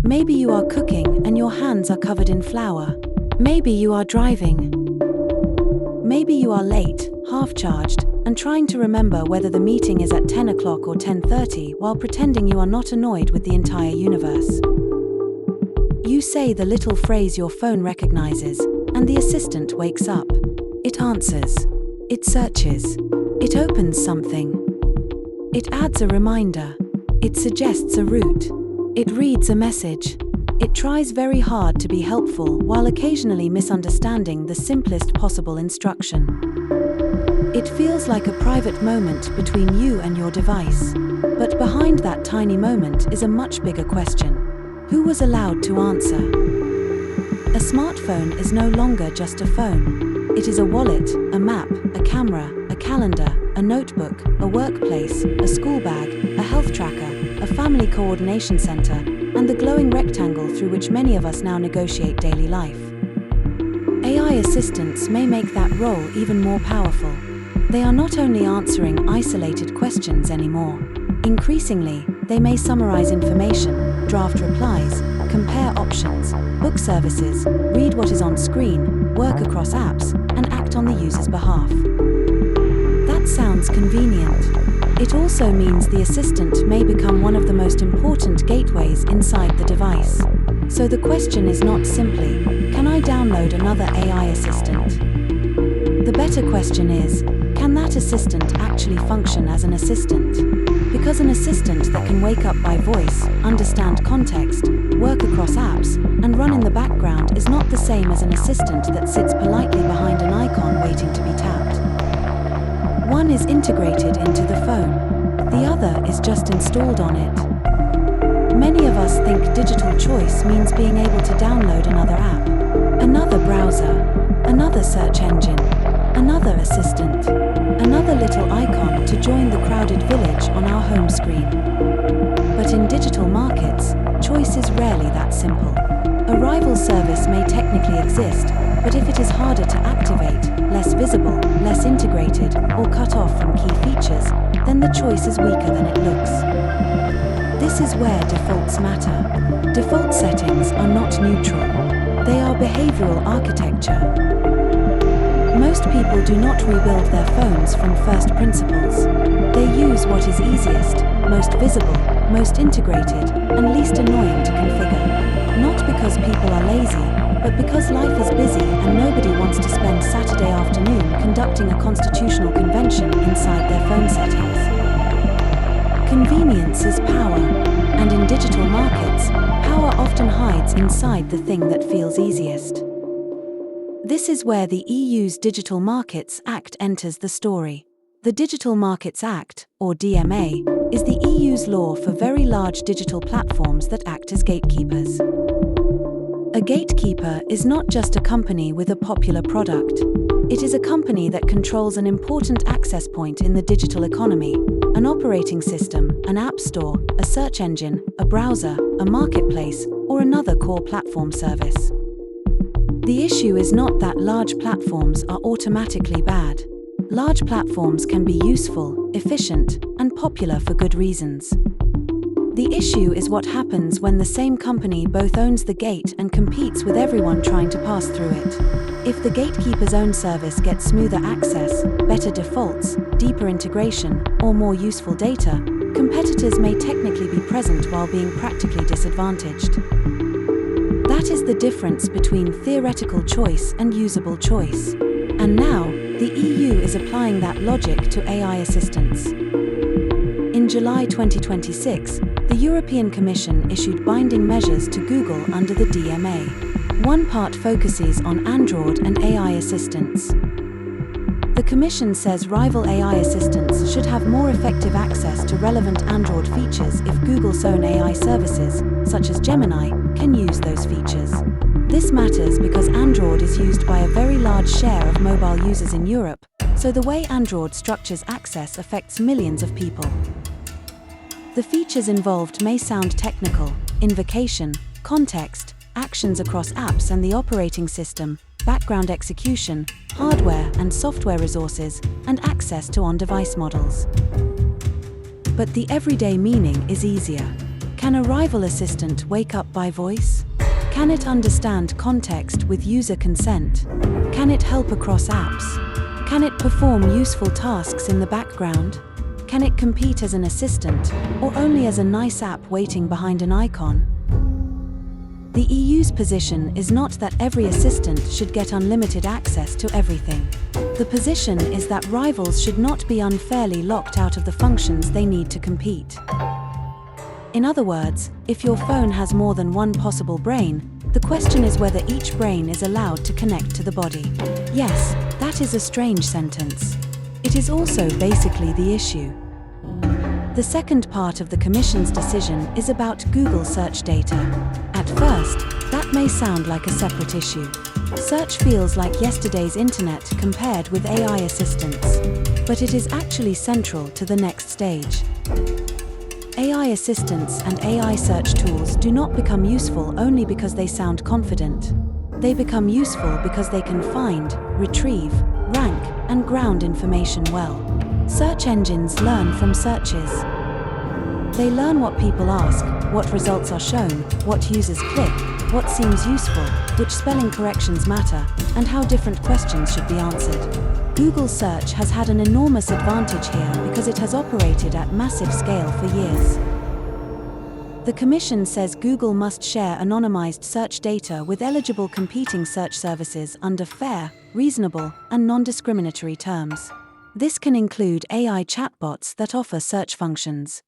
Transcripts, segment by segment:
Maybe you are cooking and your hands are covered in flour. Maybe you are driving. Maybe you are late, half-charged, and trying to remember whether the meeting is at 10 o'clock or 10:30 while pretending you are not annoyed with the entire universe. You say the little phrase your phone recognizes, and the assistant wakes up. It answers. It searches. It opens something. It adds a reminder. It suggests a route. It reads a message. It tries very hard to be helpful while occasionally misunderstanding the simplest possible instruction. It feels like a private moment between you and your device. But behind that tiny moment is a much bigger question. Who was allowed to answer? A smartphone is no longer just a phone. It is a wallet, a map, a camera, a calendar, a notebook, a workplace, a school bag, a health tracker, a family coordination center, and the glowing rectangle through which many of us now negotiate daily life. AI assistants may make that role even more powerful. They are not only answering isolated questions anymore. Increasingly, they may summarize information, draft replies, compare options, book services, read what is on screen, work across apps, and act on the user's behalf. That sounds convenient. It also means the assistant may become one of the most important gateways inside the device. So the question is not simply, can I download another AI assistant? The better question is, can that assistant actually function as an assistant? Because an assistant that can wake up by voice, understand context, work across apps, and run in the background is not the same as an assistant that sits politely behind an icon waiting to be tapped. One is integrated into the phone. The other is just installed on it. Many of us think digital choice means being able to download another app, another browser, another search engine, another assistant, another little icon to join the crowded village on our home screen. But in digital markets, choice is rarely that simple. A rival service may technically exist, but if it is harder to activate, less visible, less integrated, or cut off from key features, then the choice is weaker than it looks. This is where defaults matter. Default settings are not neutral. They are behavioral architecture. Most people do not rebuild their phones from first principles. They use what is easiest, most visible, most integrated, and least annoying to configure. Not because people are lazy, but because life is busy and nobody wants to spend Saturday afternoon conducting a constitutional convention inside their phone settings. Convenience is power, and in digital markets, power often hides inside the thing that feels easiest. This is where the EU's Digital Markets Act enters the story. The Digital Markets Act, or DMA, is the EU's law for very large digital platforms that act as gatekeepers. A gatekeeper is not just a company with a popular product. It is a company that controls an important access point in the digital economy, an operating system, an app store, a search engine, a browser, a marketplace, or another core platform service. The issue is not that large platforms are automatically bad. Large platforms can be useful, efficient, and popular for good reasons. The issue is what happens when the same company both owns the gate and competes with everyone trying to pass through it. If the gatekeeper's own service gets smoother access, better defaults, deeper integration, or more useful data, competitors may technically be present while being practically disadvantaged. That is the difference between theoretical choice and usable choice. And now, the EU is applying that logic to AI assistants. In July 2026, the European Commission issued binding measures to Google under the DMA. One part focuses on Android and AI assistants. The Commission says rival AI assistants should have more effective access to relevant Android features if Google's own AI services, such as Gemini, can use those features. This matters because Android is used by a very large share of mobile users in Europe, so the way Android structures access affects millions of people. The features involved may sound technical: invocation, context, actions across apps and the operating system, background execution, hardware and software resources, and access to on-device models. But the everyday meaning is easier. Can a rival assistant wake up by voice? Can it understand context with user consent? Can it help across apps? Can it perform useful tasks in the background? Can it compete as an assistant, or only as a nice app waiting behind an icon? The EU's position is not that every assistant should get unlimited access to everything. The position is that rivals should not be unfairly locked out of the functions they need to compete. In other words, if your phone has more than one possible brain, the question is whether each brain is allowed to connect to the body. Yes, that is a strange sentence. It is also basically the issue. The second part of the Commission's decision is about Google search data. At first, that may sound like a separate issue. Search feels like yesterday's internet compared with AI assistants. But it is actually central to the next stage. AI assistants and AI search tools do not become useful only because they sound confident. They become useful because they can find, retrieve, rank, and ground information well. Search engines learn from searches. They learn what people ask, what results are shown, what users click, what seems useful, which spelling corrections matter, and how different questions should be answered. Google Search has had an enormous advantage here because it has operated at massive scale for years. The Commission says Google must share anonymized search data with eligible competing search services under fair, reasonable, and non-discriminatory terms. This can include AI chatbots that offer search functions.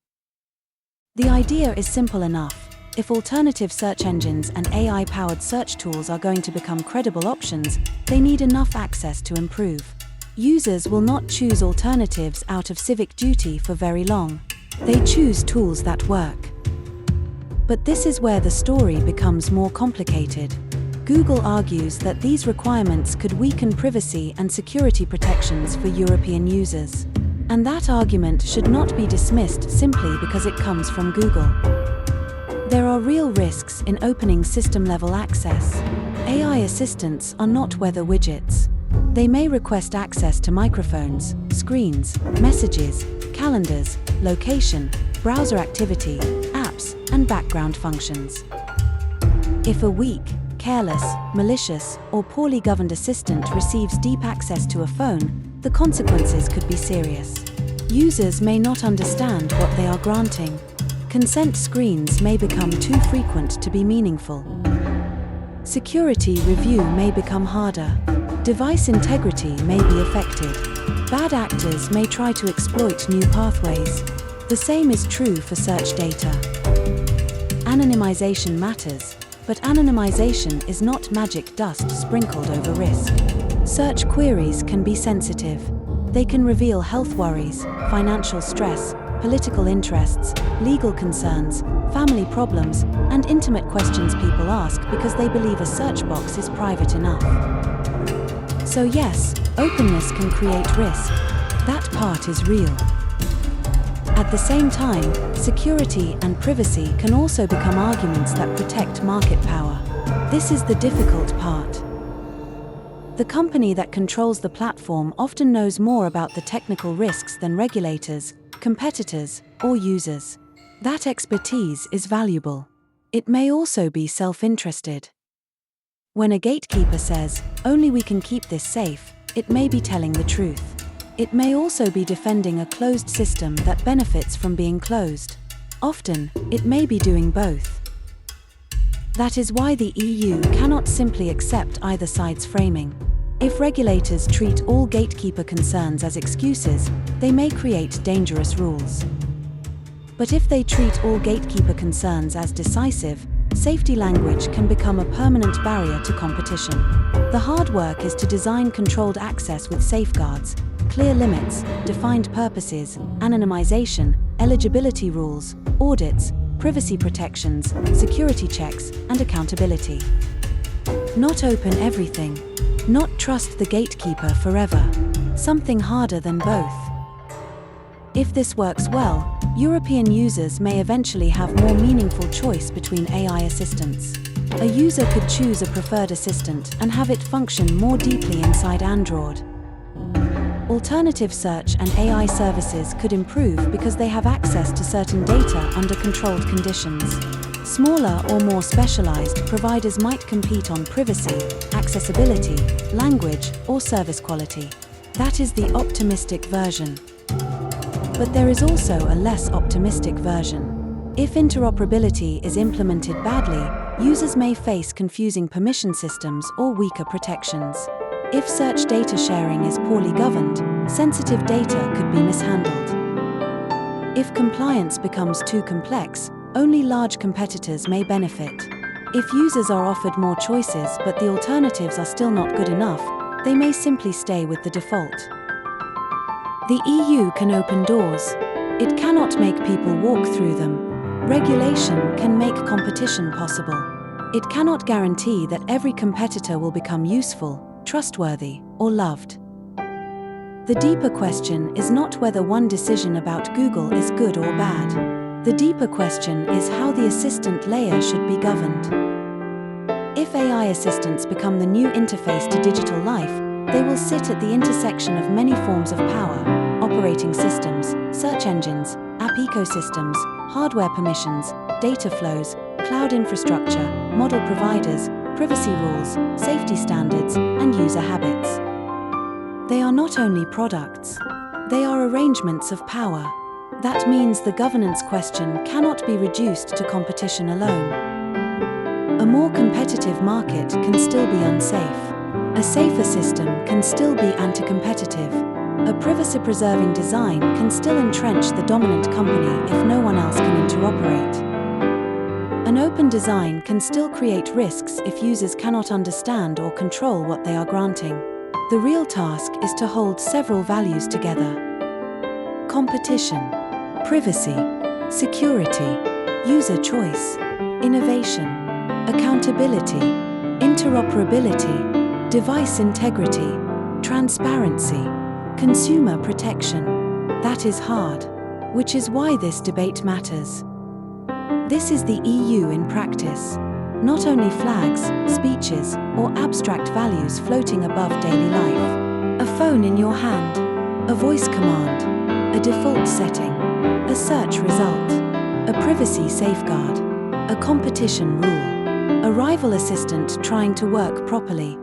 The idea is simple enough. If alternative search engines and AI-powered search tools are going to become credible options, they need enough access to improve. Users will not choose alternatives out of civic duty for very long. They choose tools that work. But this is where the story becomes more complicated. Google argues that these requirements could weaken privacy and security protections for European users. And that argument should not be dismissed simply because it comes from Google. There are real risks in opening system-level access. AI assistants are not weather widgets. They may request access to microphones, screens, messages, calendars, location, browser activity, apps, and background functions. If a weak, careless, malicious, or poorly governed assistant receives deep access to a phone, the consequences could be serious. Users may not understand what they are granting. Consent screens may become too frequent to be meaningful. Security review may become harder. Device integrity may be affected. Bad actors may try to exploit new pathways. The same is true for search data. Anonymization matters, but anonymization is not magic dust sprinkled over risk. Search queries can be sensitive. They can reveal health worries, financial stress, political interests, legal concerns, family problems, and intimate questions people ask because they believe a search box is private enough. So yes, openness can create risk. That part is real. At the same time, security and privacy can also become arguments that protect market power. This is the difficult part. The company that controls the platform often knows more about the technical risks than regulators, competitors, or users. That expertise is valuable. It may also be self-interested. When a gatekeeper says, "Only we can keep this safe," it may be telling the truth. It may also be defending a closed system that benefits from being closed. Often, it may be doing both. That is why the EU cannot simply accept either side's framing. If regulators treat all gatekeeper concerns as excuses, they may create dangerous rules. But if they treat all gatekeeper concerns as decisive, safety language can become a permanent barrier to competition. The hard work is to design controlled access with safeguards, clear limits, defined purposes, anonymization, eligibility rules, audits, privacy protections, security checks, and accountability. Not open everything. Not trust the gatekeeper forever. Something harder than both. If this works well, European users may eventually have more meaningful choice between AI assistants. A user could choose a preferred assistant and have it function more deeply inside Android. Alternative search and AI services could improve because they have access to certain data under controlled conditions. Smaller or more specialized providers might compete on privacy, accessibility, language, or service quality. That is the optimistic version. But there is also a less optimistic version. If interoperability is implemented badly, users may face confusing permission systems or weaker protections. If search data sharing is poorly governed, sensitive data could be mishandled. If compliance becomes too complex, only large competitors may benefit. If users are offered more choices but the alternatives are still not good enough, they may simply stay with the default. The EU can open doors. It cannot make people walk through them. Regulation can make competition possible. It cannot guarantee that every competitor will become useful, trustworthy, or loved. The deeper question is not whether one decision about Google is good or bad. The deeper question is how the assistant layer should be governed. If AI assistants become the new interface to digital life, they will sit at the intersection of many forms of power: operating systems, search engines, app ecosystems, hardware permissions, data flows, cloud infrastructure, model providers, privacy rules, safety standards, and user habits. They are not only products. They are arrangements of power. That means the governance question cannot be reduced to competition alone. A more competitive market can still be unsafe. A safer system can still be anti-competitive. A privacy-preserving design can still entrench the dominant company if no one else can interoperate. An open design can still create risks if users cannot understand or control what they are granting. The real task is to hold several values together: competition, privacy, security, user choice, innovation, accountability, interoperability, device integrity, transparency, consumer protection. That is hard, which is why this debate matters. This is the EU in practice. Not only flags, speeches, or abstract values floating above daily life. A phone in your hand, a voice command, a default setting, a search result, a privacy safeguard, a competition rule, a rival assistant trying to work properly.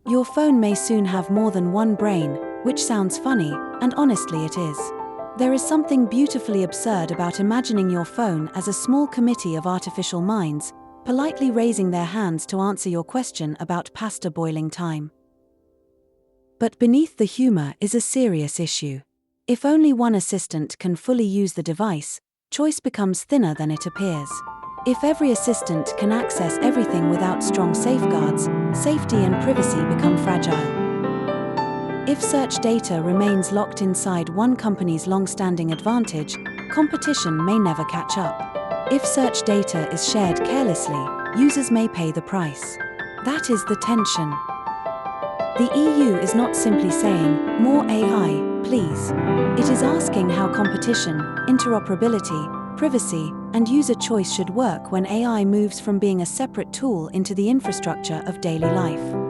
Your phone may soon have more than one brain, which sounds funny, and honestly it is. There is something beautifully absurd about imagining your phone as a small committee of artificial minds, politely raising their hands to answer your question about pasta boiling time. But beneath the humor is a serious issue. If only one assistant can fully use the device, choice becomes thinner than it appears. If every assistant can access everything without strong safeguards, safety and privacy become fragile. If search data remains locked inside one company's long-standing advantage, competition may never catch up. If search data is shared carelessly, users may pay the price. That is the tension. The EU is not simply saying, more AI, please. It is asking how competition, interoperability, privacy, and user choice should work when AI moves from being a separate tool into the infrastructure of daily life.